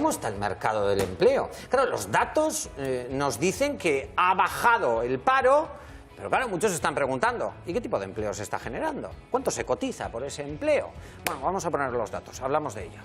¿cómo está el mercado del empleo? Claro, los datos nos dicen que ha bajado el paro, pero claro, muchos se están preguntando, ¿y qué tipo de empleo se está generando? ¿Cuánto se cotiza por ese empleo? Bueno, vamos a poner los datos, hablamos de ello.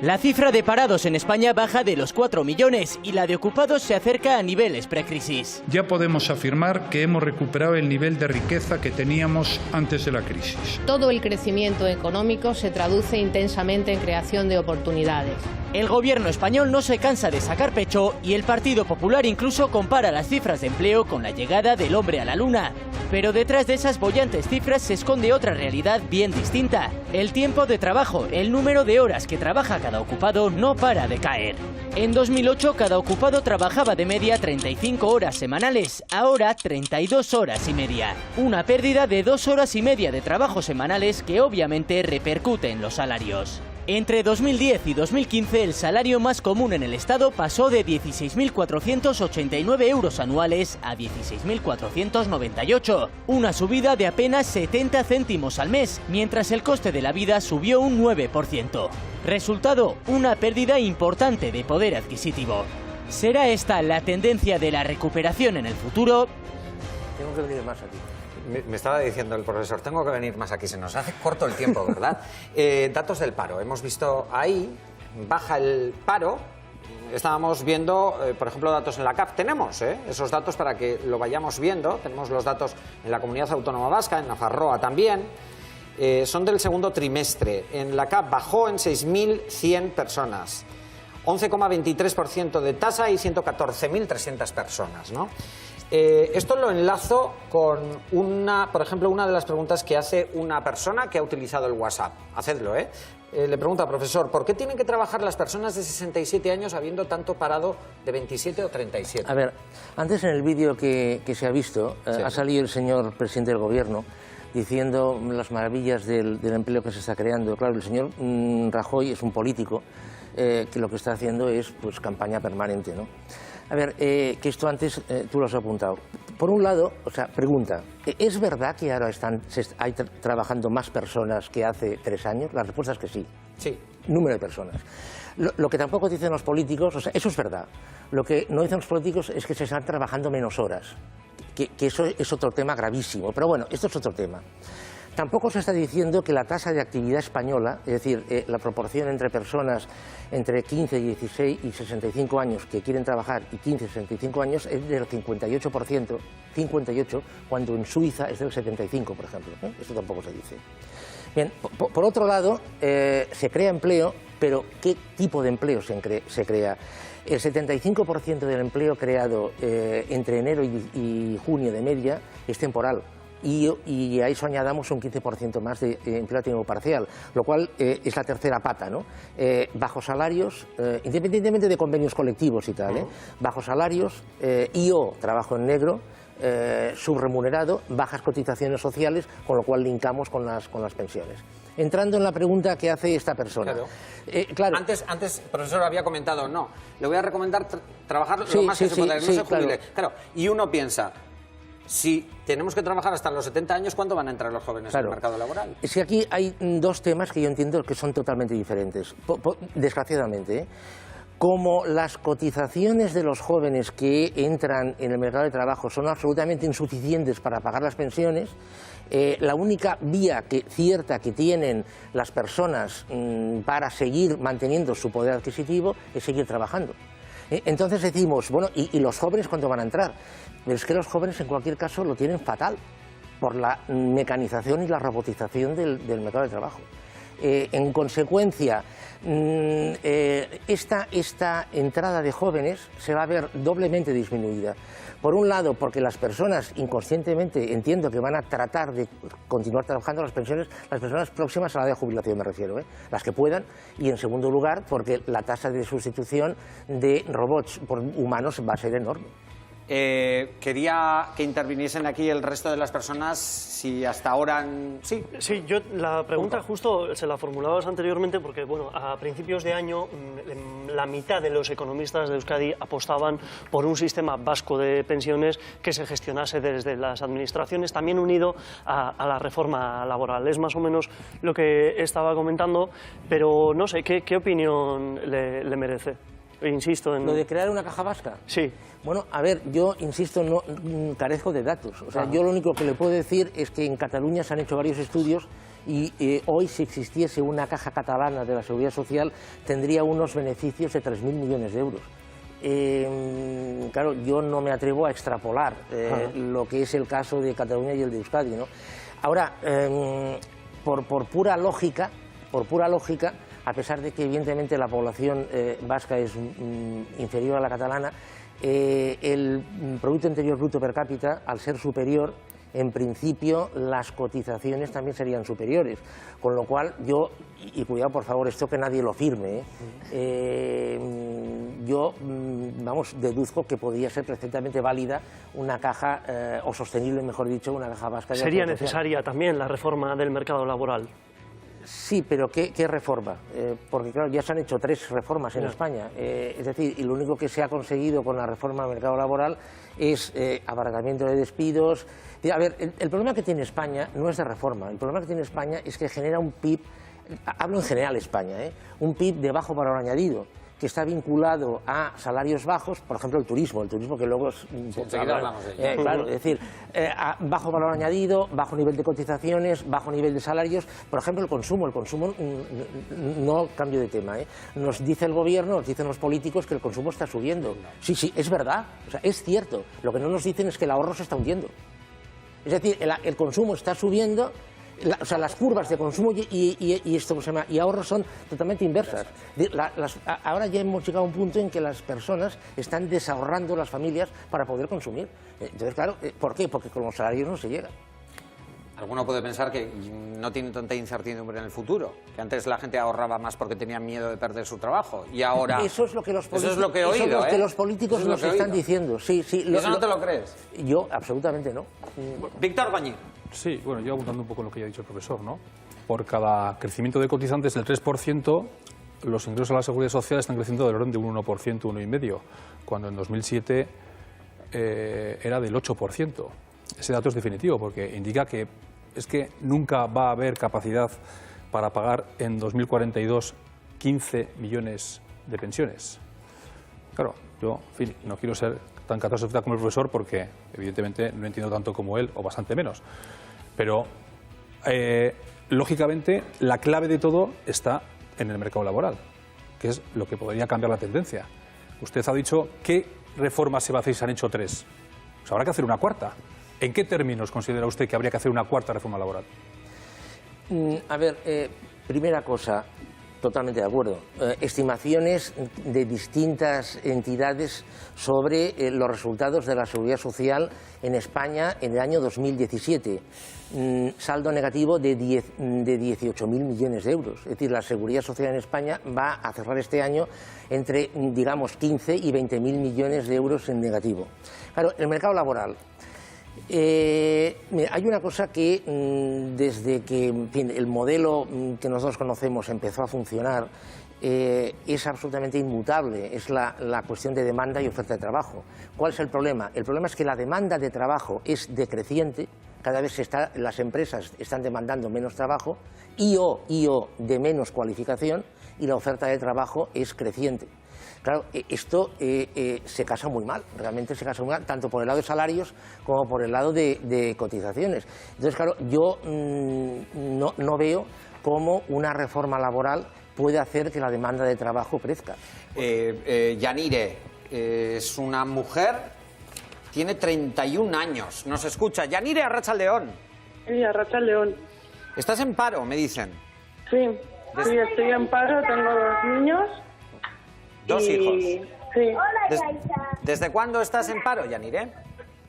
La cifra de parados en España baja de los 4 millones y la de ocupados se acerca a niveles precrisis. Ya podemos afirmar que hemos recuperado el nivel de riqueza que teníamos antes de la crisis. Todo el crecimiento económico se traduce intensamente en creación de oportunidades. El gobierno español no se cansa de sacar pecho y el Partido Popular incluso compara las cifras de empleo con la llegada del hombre a la luna. Pero detrás de esas bollantes cifras se esconde otra realidad bien distinta. El tiempo de trabajo, el número de horas que trabaja cada ocupado no para de caer. En 2008 cada ocupado trabajaba de media 35 horas semanales, ahora 32 horas y media. Una pérdida de 2 horas y media de trabajo semanales que obviamente repercute en los salarios. Entre 2010 y 2015 el salario más común en el Estado pasó de 16.489 euros anuales a 16.498, una subida de apenas 70 céntimos al mes, mientras el coste de la vida subió un 9%. Resultado, una pérdida importante de poder adquisitivo. ¿Será esta la tendencia de la recuperación en el futuro? Tengo que venir más aquí. Me estaba diciendo el profesor, tengo que venir más aquí, se nos hace corto el tiempo, ¿verdad? Datos del paro, hemos visto ahí, baja el paro, estábamos viendo, por ejemplo, datos en la CAF, tenemos esos datos para que lo vayamos viendo, tenemos los datos en la Comunidad Autónoma Vasca, en Nafarroa también, son del segundo trimestre, en la CAF bajó en 6.100 personas, 11,23% de tasa y 114.300 personas, ¿no? Esto lo enlazo con por ejemplo, una de las preguntas que hace una persona que ha utilizado el WhatsApp. Hacedlo, le pregunta, profesor, ¿por qué tienen que trabajar las personas de 67 años habiendo tanto parado de 27 o 37? A ver, antes en el vídeo que se ha visto, sí, ha salido el señor presidente del gobierno diciendo las maravillas del empleo que se está creando. Claro, el señor Rajoy es un político que lo que está haciendo es pues campaña permanente, ¿no? A ver, que esto antes tú lo has apuntado. Por un lado, o sea, pregunta, ¿es verdad que ahora hay trabajando más personas que hace 3 años? La respuesta es que sí. Sí. Número de personas. Lo que tampoco dicen los políticos, o sea, eso es verdad. Lo que no dicen los políticos es que se están trabajando menos horas. Que eso es otro tema gravísimo. Pero bueno, esto es otro tema. Tampoco se está diciendo que la tasa de actividad española, es decir, la proporción entre personas entre 15, 16 y 65 años que quieren trabajar y 15, 65 años es del 58%, 58, cuando en Suiza es del 75, por ejemplo. Esto tampoco se dice. Bien, por otro lado, se crea empleo, pero ¿qué tipo de empleo se crea? El 75% del empleo creado entre enero y junio de media es temporal. Y a eso añadamos un 15% más de empleo a tiempo parcial, lo cual es la tercera pata, ¿no? Bajos salarios, independientemente de convenios colectivos y tal, bajos salarios y o trabajo en negro, subremunerado, bajas cotizaciones sociales, con lo cual linkamos con las pensiones. Entrando en la pregunta que hace esta persona. Claro. Claro. Antes, profesor, había comentado, no, le voy a recomendar trabajar lo más que se pueda, no se jubile. Claro, y uno piensa, si tenemos que trabajar hasta los 70 años, ¿cuándo van a entrar los jóvenes en el mercado laboral? Es que aquí hay dos temas que yo entiendo que son totalmente diferentes, desgraciadamente. Como las cotizaciones de los jóvenes que entran en el mercado de trabajo son absolutamente insuficientes para pagar las pensiones, la única vía cierta que tienen las personas para seguir manteniendo su poder adquisitivo es seguir trabajando. Entonces decimos, bueno, ¿y los jóvenes cuándo van a entrar? Pero es que los jóvenes en cualquier caso lo tienen fatal por la mecanización y la robotización del mercado de trabajo. En consecuencia, esta entrada de jóvenes se va a ver doblemente disminuida. Por un lado, porque las personas inconscientemente entiendo que van a tratar de continuar trabajando las personas próximas a la edad de jubilación me refiero, las que puedan, y en segundo lugar, porque la tasa de sustitución de robots por humanos va a ser enorme. Quería que interviniesen aquí el resto de las personas, si hasta ahora... Sí. Sí, yo la pregunta justo se la formulabas anteriormente porque, bueno, a principios de año la mitad de los economistas de Euskadi apostaban por un sistema vasco de pensiones que se gestionase desde las administraciones, también unido a la reforma laboral. Es más o menos lo que estaba comentando, pero no sé, ¿qué opinión le merece? Insisto en... ¿Lo de crear una caja vasca? Sí. Bueno, a ver, yo insisto, no carezco de datos. O sea, yo lo único que le puedo decir es que en Cataluña se han hecho varios estudios y hoy, si existiese una caja catalana de la Seguridad Social, tendría unos beneficios de 3.000 millones de euros. Claro, yo no me atrevo a extrapolar lo que es el caso de Cataluña y el de Euskadi, ¿no? Ahora, por pura lógica, a pesar de que evidentemente la población vasca es inferior a la catalana, el Producto Interior Bruto per cápita, al ser superior, en principio las cotizaciones también serían superiores. Con lo cual yo, y cuidado por favor, esto que nadie lo firme, yo, vamos, deduzco que podría ser perfectamente válida una caja, o sostenible, mejor dicho, una caja vasca. ¿Sería necesaria también la reforma del mercado laboral? Sí, pero ¿qué reforma? Porque claro, ya se han hecho 3 reformas en España. Es decir, y lo único que se ha conseguido con la reforma del mercado laboral es abaratamiento de despidos. A ver, el problema que tiene España no es de reforma. El problema que tiene España es que genera un PIB, hablo en general España, un PIB de bajo valor añadido, que está vinculado a salarios bajos, por ejemplo el turismo que luego es... claro, es decir, bajo valor añadido, bajo nivel de cotizaciones, bajo nivel de salarios. Por ejemplo, el consumo, no cambio de tema, nos dice el gobierno, nos dicen los políticos que el consumo está subiendo. Sí, es verdad, o sea, es cierto. Lo que no nos dicen es que el ahorro se está hundiendo. Es decir, el consumo está subiendo. O sea, las curvas de consumo y ahorro son totalmente inversas. Ahora ya hemos llegado a un punto en que las personas están desahorrando las familias para poder consumir. Entonces, claro, ¿por qué? Porque con los salarios no se llega. Alguno puede pensar que no tiene tanta incertidumbre en el futuro, que antes la gente ahorraba más porque tenía miedo de perder su trabajo y ahora... Eso es lo que los políticos, eso es lo que he oído, que los políticos nos están diciendo. Sí, ¿Y eso no te lo crees? Yo, absolutamente no. Víctor Goñi. Sí, bueno, yo apuntando un poco lo que ya ha dicho el profesor, ¿no? Por cada crecimiento de cotizantes del 3%, los ingresos a la Seguridad Social están creciendo del orden de un 1%, 1,5%, cuando en 2007 era del 8%. Ese dato es definitivo porque indica que es que nunca va a haber capacidad para pagar en 2042 15 millones de pensiones. Claro, yo, en fin, no quiero ser tan catastrofista como el profesor porque evidentemente no entiendo tanto como él, o bastante menos. Pero, lógicamente, la clave de todo está en el mercado laboral, que es lo que podría cambiar la tendencia. Usted ha dicho, ¿qué reformas se va a hacer si se han hecho 3? Pues habrá que hacer una cuarta. ¿En qué términos considera usted que habría que hacer una cuarta reforma laboral? A ver, primera cosa, totalmente de acuerdo. Estimaciones de distintas entidades sobre los resultados de la Seguridad Social en España en el año 2017. Saldo negativo de 18.000 millones de euros. Es decir, la Seguridad Social en España va a cerrar este año entre, digamos, 15 y 20.000 millones de euros en negativo. Claro, el mercado laboral. Hay una cosa que desde que en fin, el modelo que nosotros conocemos empezó a funcionar es absolutamente inmutable, es la cuestión de demanda y oferta de trabajo. ¿Cuál es el problema? El problema es que la demanda de trabajo es decreciente, cada vez las empresas están demandando menos trabajo y de menos cualificación, y la oferta de trabajo es creciente. Claro, esto se casa muy mal, realmente se casa muy mal, tanto por el lado de salarios como por el lado de cotizaciones. Entonces, claro, yo no veo cómo una reforma laboral puede hacer que la demanda de trabajo crezca. Yanire es una mujer, tiene 31 años, nos escucha. Yanire, Arratsaldeon. Sí, Arratsaldeon. ¿Estás en paro, me dicen? Sí, estoy en paro, tengo 2 niños. 2 hijos. Sí. ¿Desde cuándo estás en paro, Yanire?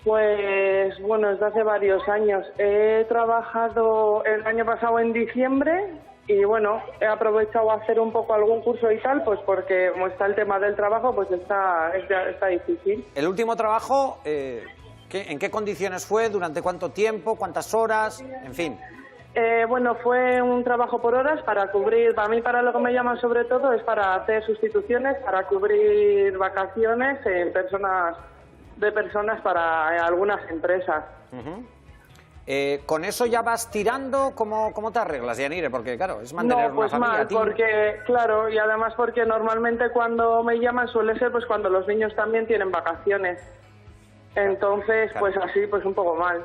Pues bueno, desde hace varios años. He trabajado el año pasado en diciembre Y bueno, he aprovechado a hacer un poco algún curso y tal, pues porque como está el tema del trabajo, pues está difícil. El último trabajo, ¿en qué condiciones fue? ¿Durante cuánto tiempo? ¿Cuántas horas? En fin. Bueno, fue un trabajo por horas para cubrir, para mí para lo que me llaman sobre todo es para hacer sustituciones, para cubrir vacaciones de personas para algunas empresas. ¿Con eso ya vas tirando? ¿Cómo te arreglas, Yanire? Porque claro, es mantener pues una familia. Mal, porque, claro, y además porque normalmente cuando me llaman suele ser pues cuando los niños también tienen vacaciones. Entonces, claro. Pues así, pues un poco mal.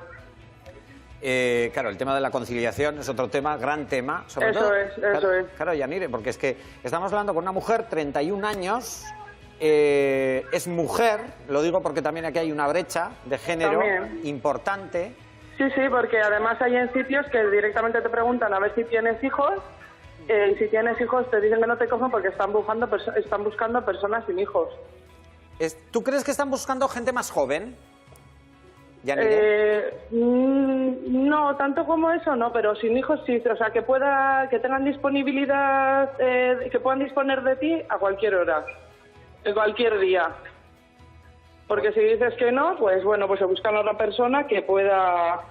Claro, el tema de la conciliación es otro tema, gran tema. Sobre Eso todo, es. Claro, Yanire, porque es que estamos hablando con una mujer, 31 años, es mujer, lo digo porque también aquí hay una brecha de género importante. Sí, porque además hay en sitios que directamente te preguntan a ver si tienes hijos, y si tienes hijos te dicen que no te cogen porque están buscando personas sin hijos. ¿Tú crees que están buscando gente más joven? No, tanto como eso no, pero sin hijos sí, o sea, que tengan disponibilidad, que puedan disponer de ti a cualquier hora, en cualquier día. Porque si dices que no, pues bueno, pues se buscan a otra persona que pueda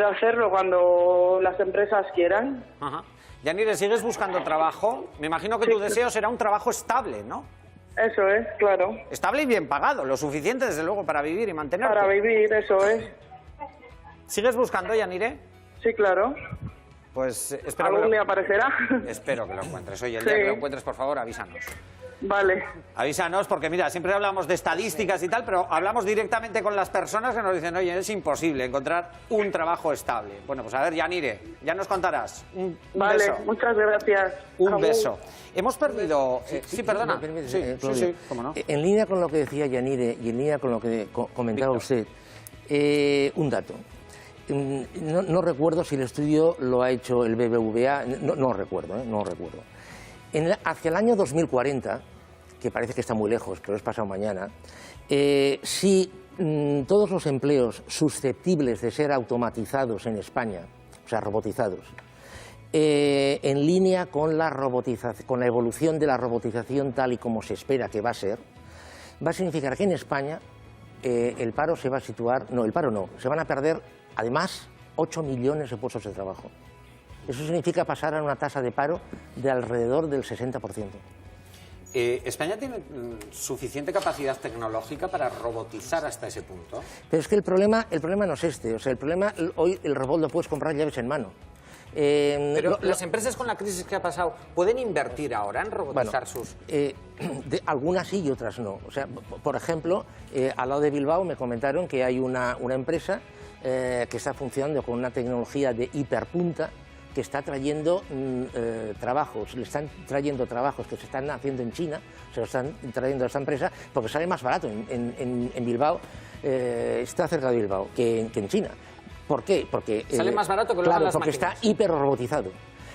hacerlo cuando las empresas quieran. Ajá. Yanire, ¿sigues buscando trabajo? Me imagino que tu deseo será un trabajo estable, ¿no? Eso es, claro. Estable y bien pagado, lo suficiente desde luego para vivir y mantenerte. Para vivir, eso es. ¿Sigues buscando, Yanire? Sí, claro. Pues espero ¿Algún día aparecerá? Espero que lo encuentres. Oye, el día que lo encuentres, por favor, avísanos. Vale. Avísanos, porque mira, siempre hablamos de estadísticas y tal, pero hablamos directamente con las personas que nos dicen, oye, es imposible encontrar un trabajo estable. Bueno, pues a ver, Yanire, ya nos contarás. Un vale, beso. Muchas gracias. Un beso. Hemos perdido... Sí, perdona. Sí, cómo no. En línea con lo que decía Yanire y en línea con lo que comentaba usted, un dato. No recuerdo si el estudio lo ha hecho el BBVA, no recuerdo. Hacia el año 2040, que parece que está muy lejos, pero es pasado mañana, si todos los empleos susceptibles de ser automatizados en España, o sea, robotizados, en línea con la evolución de la robotización tal y como se espera que va a ser, va a significar que en España el paro se va a situar, no, el paro no, se van a perder además 8 millones de puestos de trabajo. Eso significa pasar a una tasa de paro de alrededor del 60%. ¿España tiene suficiente capacidad tecnológica para robotizar hasta ese punto? Pero es que el problema no es este. O sea, el problema, hoy el robot lo puedes comprar llaves en mano. Pero las empresas con la crisis que ha pasado, ¿pueden invertir ahora en robotizar sus...? Algunas sí y otras no. O sea, por ejemplo, al lado de Bilbao me comentaron que hay una empresa que está funcionando con una tecnología de hiperpunta, que está trayendo trabajos, le están trayendo trabajos que se están haciendo en China, se lo están trayendo a esta empresa, porque sale más barato en Bilbao, está cerca de Bilbao, que en China. ¿Por qué? Porque sale más barato que claro, las porque máquinas. Está hiperrobotizado.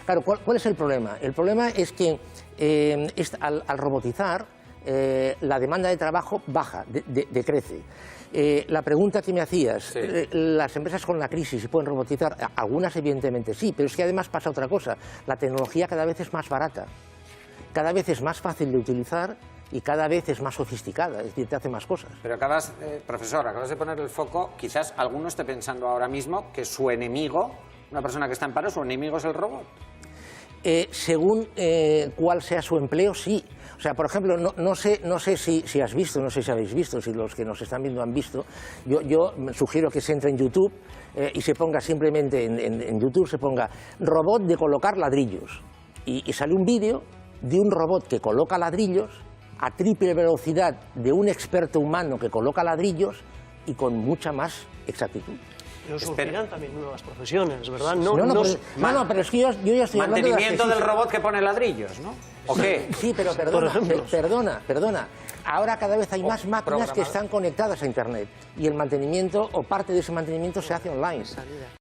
Claro, ¿cuál es el problema? El problema es que al robotizar, la demanda de trabajo baja, decrece. La pregunta que me hacías, las empresas con la crisis pueden robotizar, algunas evidentemente sí, pero es que además pasa otra cosa, la tecnología cada vez es más barata, cada vez es más fácil de utilizar y cada vez es más sofisticada, es decir, te hace más cosas. Pero profesor, acabas de poner el foco, quizás alguno esté pensando ahora mismo que su enemigo, una persona que está en paro, su enemigo es el robot. Según cuál sea su empleo, sí. O sea, por ejemplo, no sé si has visto, no sé si habéis visto, si los que nos están viendo han visto, yo sugiero que se entre en YouTube y se ponga simplemente en YouTube, se ponga robot de colocar ladrillos. Y sale un vídeo de un robot que coloca ladrillos a triple velocidad de un experto humano que coloca ladrillos y con mucha más exactitud. Pero surgirán también nuevas profesiones, ¿verdad? No, pero es que yo ya estoy hablando de... Mantenimiento del robot que pone ladrillos, ¿no? ¿O qué? Sí, pero perdona. Ahora cada vez hay más máquinas que están conectadas a Internet y el mantenimiento o parte de ese mantenimiento se hace online.